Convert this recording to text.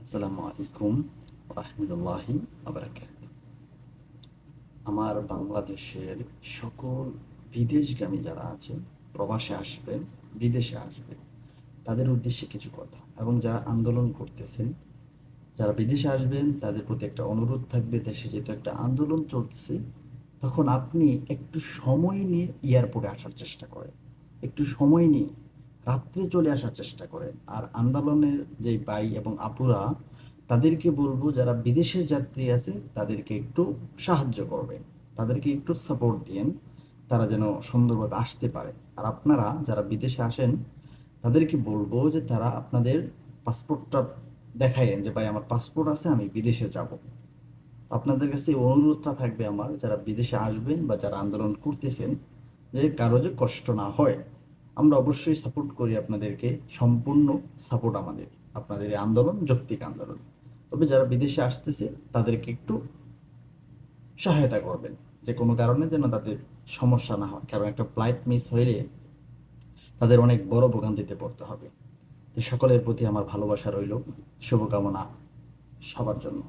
আসসালামু আলাইকুম রহমতুল্লাহি আবরাকাত। আমার বাংলাদেশের সকল বিদেশগামী যারা আছেন, প্রবাসে আসবেন, বিদেশে আসবেন, তাদের উদ্দেশ্যে কিছু কথা এবং যারা আন্দোলন করতেছেন, যারা বিদেশে আসবেন তাদের প্রতি একটা অনুরোধ থাকবে। দেশে যেহেতু একটা আন্দোলন চলতেছে, তখন আপনি একটু সময় নিয়ে এয়ারপোর্টে আসার চেষ্টা করেন, একটু সময় নিয়ে রাত্রে চলে আসার চেষ্টা করেন। আর আন্দোলনের যে ভাই এবং আপুরা, তাদেরকে বলবো যারা বিদেশের যাত্রী আছে তাদেরকে একটু সাহায্য করবেন, তাদেরকে একটু সাপোর্ট দিন, তারা যেন সুন্দরভাবে আসতে পারে। আর আপনারা যারা বিদেশে আসেন তাদেরকে বলবো যে তারা আপনাদের পাসপোর্টটা দেখায়েন যে ভাই আমার পাসপোর্ট আছে, আমি বিদেশে যাব। আপনাদের কাছে এই অনুরোধটা থাকবে আমার, যারা বিদেশে আসবেন বা যারা আন্দোলন করতেছেন, যে কারো যে কষ্ট না হয়। আমরা অবশ্যই সাপোর্ট করি আপনাদেরকে, সম্পূর্ণ সাপোর্ট আমাদের, আপনাদের এই আন্দোলন যৌক্তিক আন্দোলন। তবে যারা বিদেশে আসতেছে তাদেরকে একটু সহায়তা করবেন, যে কোনো কারণে যেন তাদের সমস্যা না হয়, কারণ একটা ফ্লাইট মিস হইলে তাদের অনেক বড় ভোগান্তিতে পড়তে হবে। তো সকলের প্রতি আমার ভালোবাসা রইল, শুভকামনা সবার জন্য।